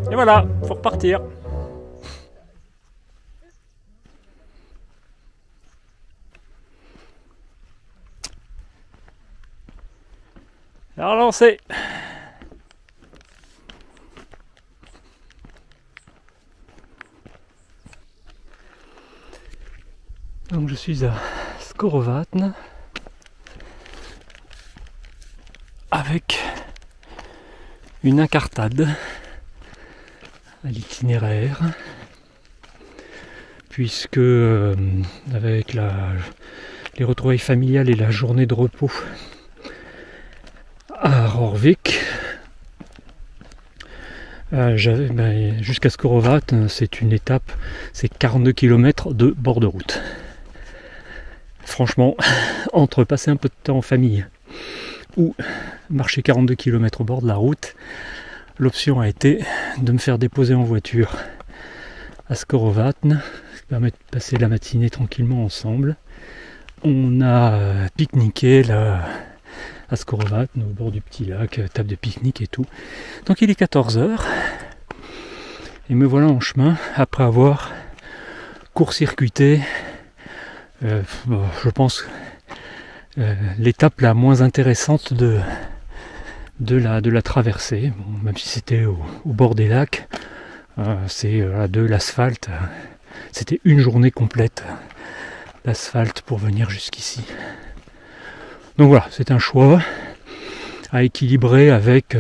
Et voilà, faut repartir. Alors lancé. Donc je suis à Skorovatn avec une incartade à l'itinéraire, puisque avec les retrouvailles familiales et la journée de repos à Rorvik, jusqu'à Skorovatn, c'est une étape, c'est 42 km de bord de route. Franchement, entre passer un peu de temps en famille ou marcher 42 km au bord de la route, l'option a été de me faire déposer en voiture à Skorovatn, ce qui permet de passer la matinée tranquillement ensemble. On a pique-niqué là à Skorovatn, au bord du petit lac, table de pique-nique et tout. Donc il est 14h et me voilà en chemin après avoir court-circuité, je pense, l'étape la moins intéressante de la traversée, bon, même si c'était au bord des lacs, c'est de l'asphalte, c'était une journée complète d'asphalte pour venir jusqu'ici. Donc voilà, c'est un choix à équilibrer avec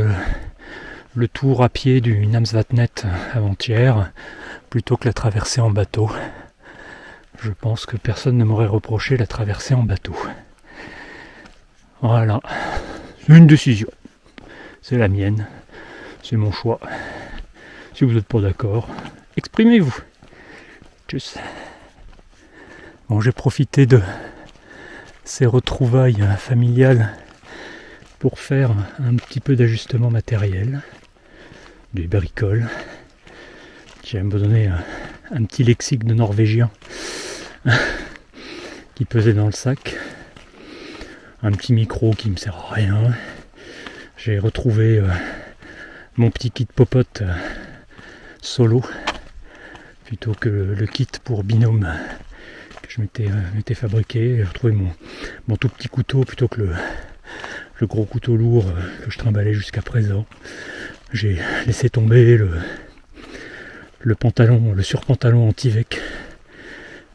le tour à pied du Namsvatnet avant-hier, plutôt que la traversée en bateau. Je pense que personne ne m'aurait reproché la traversée en bateau. Voilà, c'est une décision. C'est la mienne, c'est mon choix. Si vous n'êtes pas d'accord, exprimez-vous. Tchuss. Bon, j'ai profité de ces retrouvailles familiales pour faire un petit peu d'ajustement matériel, des bricoles. J'aime vous donner un petit lexique de norvégien qui pesait dans le sac. Un petit micro qui me sert à rien. J'ai retrouvé mon petit kit popote solo plutôt que le kit pour binôme que je m'étais fabriqué. J'ai retrouvé mon tout petit couteau plutôt que le gros couteau lourd que je trimballais jusqu'à présent. J'ai laissé tomber le pantalon, le surpantalon anti-vec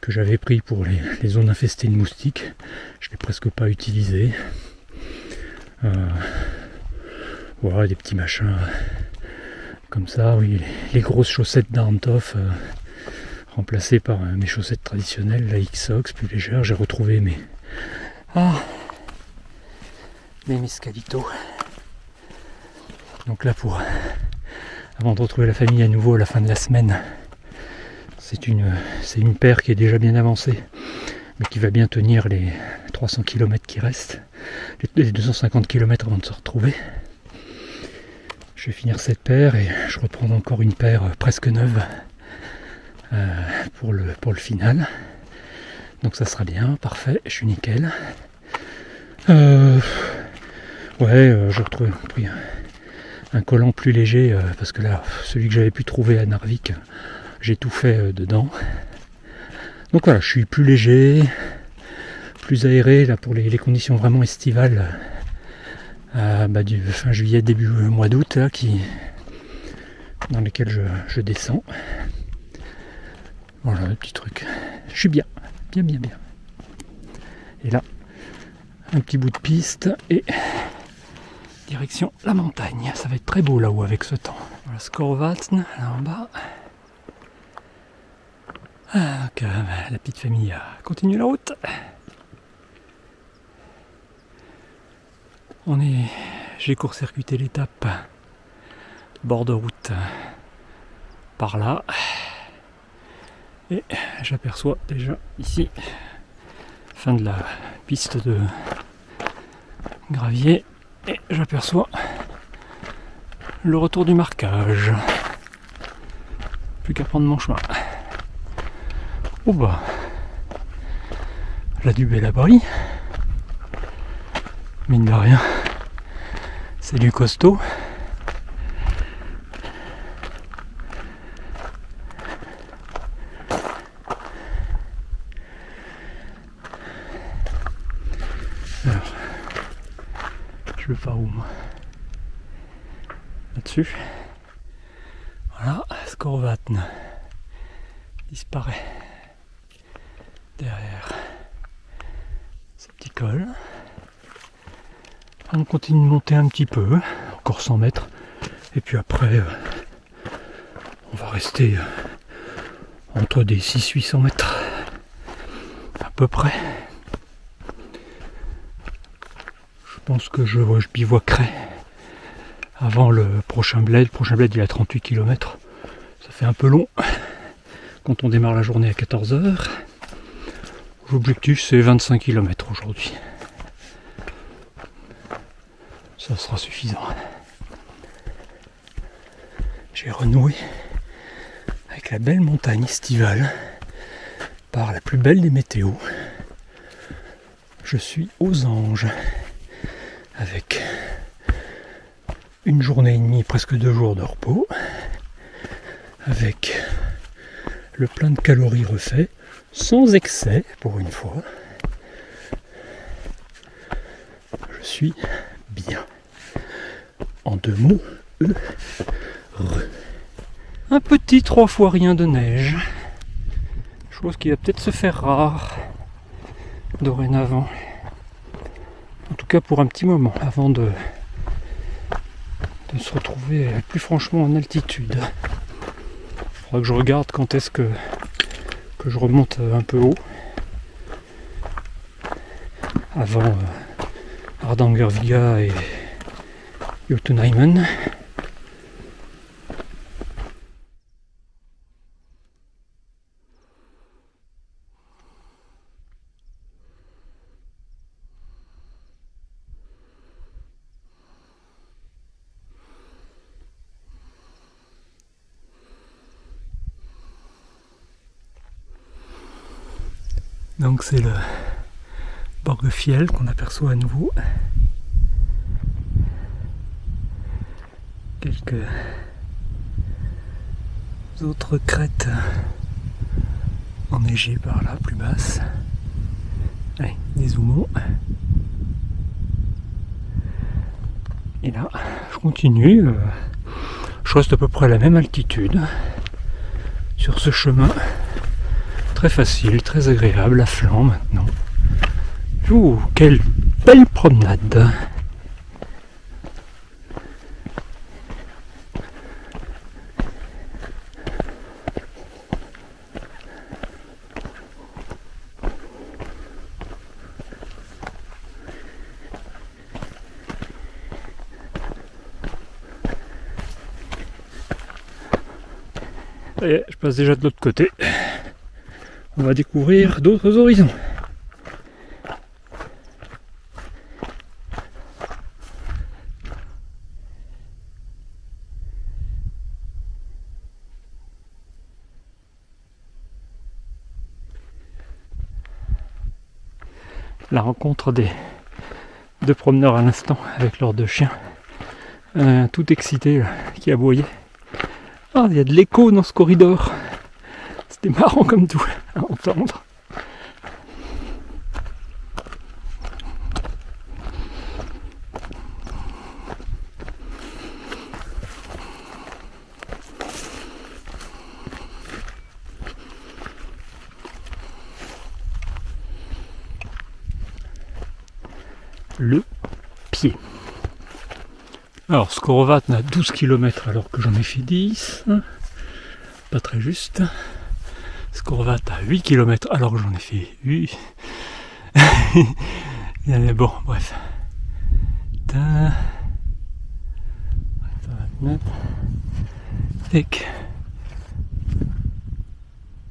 que j'avais pris pour les zones infestées de moustiques. Je l'ai presque pas utilisé. Voilà, des petits machins comme ça, oui, les grosses chaussettes d'Arnthof remplacées par mes chaussettes traditionnelles, la X-Ox, plus légères. J'ai retrouvé mes Mescalito. Donc là, avant de retrouver la famille à nouveau à la fin de la semaine, c'est une paire qui est déjà bien avancée, mais qui va bien tenir les 300 km qui restent, les 250 km avant de se retrouver. Je vais finir cette paire et je reprends encore une paire presque neuve pour le final. Donc ça sera bien, parfait, je suis nickel. J'ai pris un collant plus léger parce que là, celui que j'avais pu trouver à Narvik, j'ai tout fait dedans. Donc voilà, je suis plus léger, plus aéré là pour les conditions vraiment estivales du fin juillet, début mois d'août là, dans lesquelles je descends. Voilà le petit truc. Je suis bien. Et là, un petit bout de piste et direction la montagne. Ça va être très beau là-haut avec ce temps. Voilà, Skorovatn, là en bas. Donc, la petite famille continue la route. J'ai court-circuité l'étape bord de route par là. Et j'aperçois déjà ici, fin de la piste de gravier, et j'aperçois le retour du marquage. Plus qu'à prendre mon chemin. Oh bah, là du bel abri, mine de rien, c'est du costaud. Alors, je vais par où moi? Là-dessus. Voilà, Skorovatn disparaît derrière ce petit col. On continue de monter un petit peu, encore 100 mètres, et puis après on va rester entre des 600-800 mètres à peu près. Je pense que je bivouaquerai avant le prochain bled. Le prochain bled il est à 38 km, ça fait un peu long quand on démarre la journée à 14 h. L'objectif c'est 25 km aujourd'hui. Ça sera suffisant. J'ai renoué avec la belle montagne estivale par la plus belle des météos. Je suis aux anges avec une journée et demie, presque 2 jours de repos, avec le plein de calories refait, sans excès pour une fois. Je suis bien. En 2 mots, heureux. Un petit 3 fois rien de neige. Chose qui va peut-être se faire rare dorénavant. En tout cas pour un petit moment, avant de se retrouver plus franchement en altitude. Il faudra que je regarde quand est-ce que je remonte un peu haut. Avant Hardangervidda et Jotunheimen. Donc c'est le Borgefjell qu'on aperçoit à nouveau. Quelques autres crêtes enneigées par là, plus basses. Allez, des zoomons. Et là, je continue. Je reste à peu près à la même altitude sur ce chemin. Très facile, très agréable, à flanc maintenant. Ouh, quelle belle promenade! Ça y est, je passe déjà de l'autre côté. On va découvrir d'autres horizons. La rencontre des 2 promeneurs à l'instant avec leurs 2 chiens. Tout excité là, qui aboyait. Ah, il y a de l'écho dans ce corridor. C'était marrant comme tout à entendre. le pied. Alors Skorovat n'a 12 km alors que j'en ai fait 10. Pas très juste. Skorovat a 8 km alors que j'en ai fait 8. Bon, bref. Et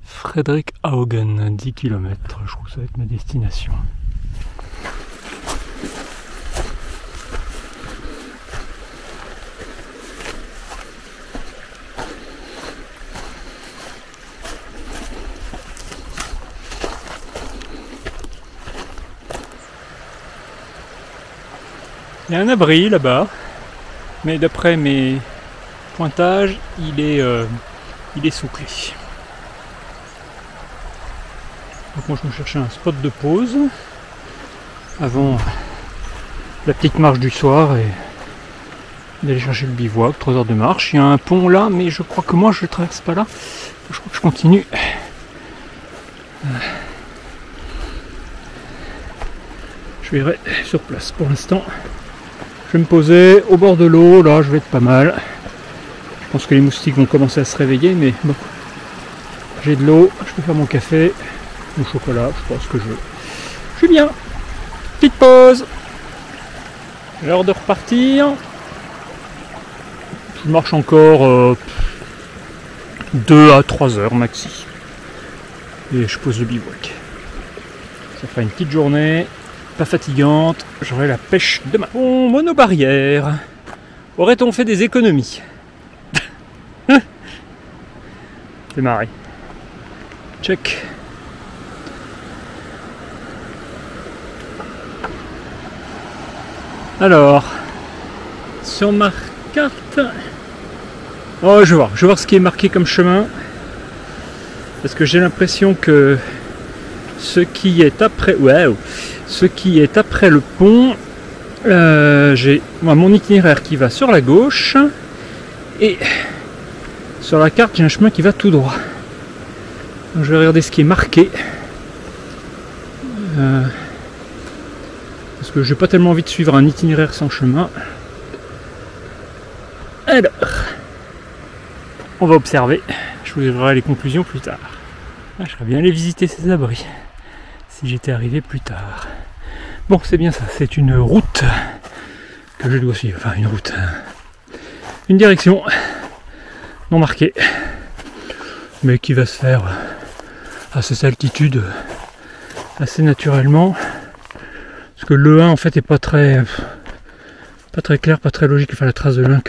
Fredrik Haugen, 10 km. Je crois que ça va être ma destination. Il y a un abri là-bas, mais d'après mes pointages, il est sous clé. Donc moi je me cherchais un spot de pause avant la petite marche du soir et d'aller chercher le bivouac, 3 heures de marche. Il y a un pont là, mais je crois que moi je ne traverse pas là. Je crois que je continue. Je verrai sur place pour l'instant. Je vais me poser au bord de l'eau, là je vais être pas mal. Je pense que les moustiques vont commencer à se réveiller, mais bon. J'ai de l'eau, je peux faire mon café, mon chocolat, je pense que je suis bien. Petite pause. L'heure de repartir. Je marche encore 2 à 3 heures maxi. Et je pose le bivouac. Ça fera une petite journée. Pas fatigante, j'aurai la pêche demain. Bon, monobarrière. Aurait-on fait des économies? Démarrer. Check. Alors, sur ma carte... Oh, je vais voir ce qui est marqué comme chemin. Parce que j'ai l'impression que ce qui est après... Waouh! Ce qui est après le pont, j'ai mon itinéraire qui va sur la gauche et sur la carte j'ai un chemin qui va tout droit. Donc je vais regarder ce qui est marqué parce que j'ai pas tellement envie de suivre un itinéraire sans chemin. Alors, on va observer. Je vous verrai les conclusions plus tard. Je serais bien allé visiter ces abris si j'étais arrivé plus tard. Bon, c'est bien ça, c'est une route que je dois suivre, enfin une route, une direction non marquée, mais qui va se faire à cette altitude assez naturellement, parce que le 1 en fait est pas très clair, pas très logique, enfin la trace de l'Ain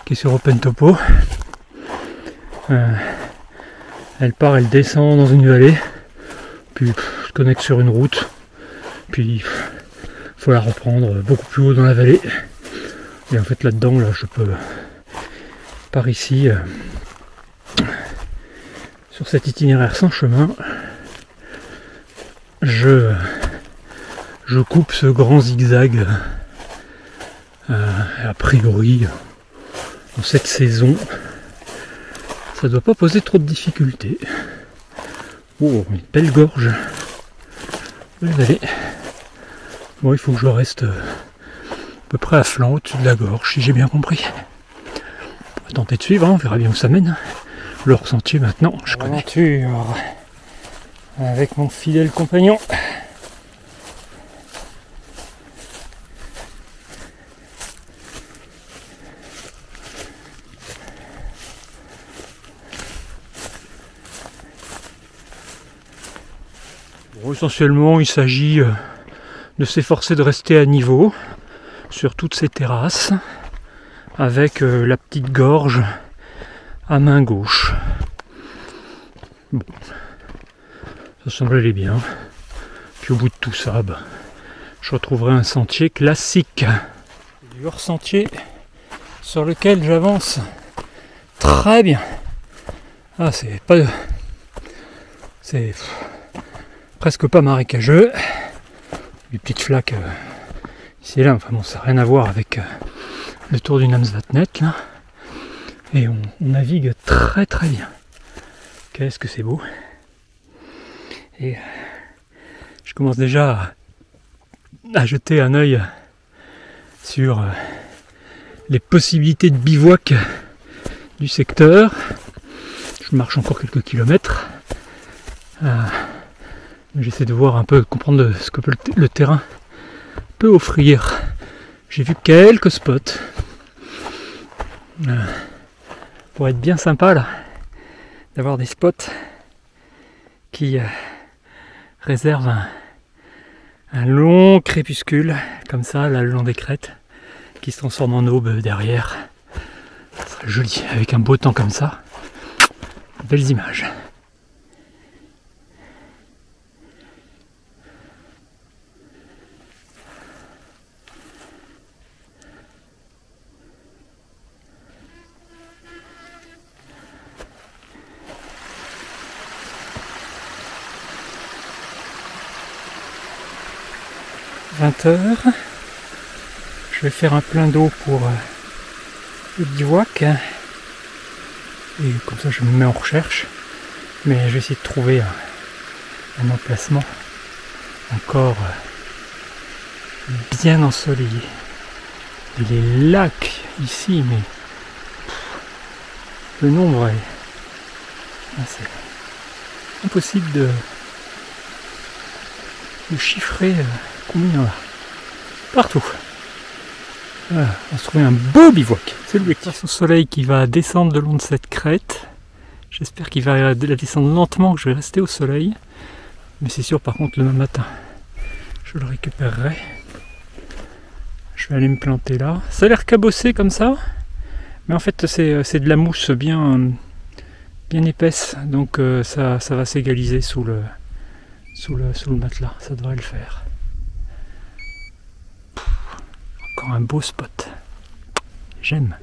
qui est sur Open Topo. Elle part, elle descend dans une vallée, puis se connecte sur une route, puis il faut la reprendre beaucoup plus haut dans la vallée. Et en fait là-dedans, là je peux, par ici, sur cet itinéraire sans chemin, je coupe ce grand zigzag, a priori, en cette saison, ça ne doit pas poser trop de difficultés. Oh, une belle gorge. Allez. Bon, il faut que je reste à peu près à flanc au-dessus de la gorge, si j'ai bien compris. On va tenter de suivre, hein, on verra bien où ça mène. Le sentier maintenant, je connais. Aventure avec mon fidèle compagnon. Bon, essentiellement, il s'agit de s'efforcer de rester à niveau sur toutes ces terrasses avec la petite gorge à main gauche. Bon, ça semble aller bien. Puis au bout de tout ça, je retrouverai un sentier classique. Du hors-sentier sur lequel j'avance très bien. Ah, c'est presque pas marécageux. Des petites flaques ici et là, enfin bon, ça n'a rien à voir avec le tour du Namsvatnet là. Et on navigue très très bien. Qu'est-ce que c'est beau. Et je commence déjà à jeter un œil sur les possibilités de bivouac du secteur. Je marche encore quelques kilomètres. J'essaie de voir un peu, de comprendre ce que le terrain peut offrir. J'ai vu quelques spots. Pour être bien sympa là, d'avoir des spots qui réservent un long crépuscule, comme ça, là, le long des crêtes, qui se transforme en aube derrière. Ça serait joli, avec un beau temps comme ça. Belles images. « 20h, je vais faire un plein d'eau pour le bivouac, et comme ça je me mets en recherche, mais je vais essayer de trouver un emplacement encore bien ensoleillé. Et les lacs ici, mais le nombre est c'est impossible de chiffrer combien il y en a. Partout. Voilà, on va se trouver un beau bivouac. C'est l'objectif. Au soleil qui va descendre le long de cette crête. J'espère qu'il va la descendre lentement, que je vais rester au soleil. Mais c'est sûr, par contre, demain matin, je le récupérerai. Je vais aller me planter là. Ça a l'air cabossé comme ça. Mais en fait, c'est de la mousse bien épaisse. Donc ça va s'égaliser sous le matelas. Ça devrait le faire. Encore un beau spot. J'aime.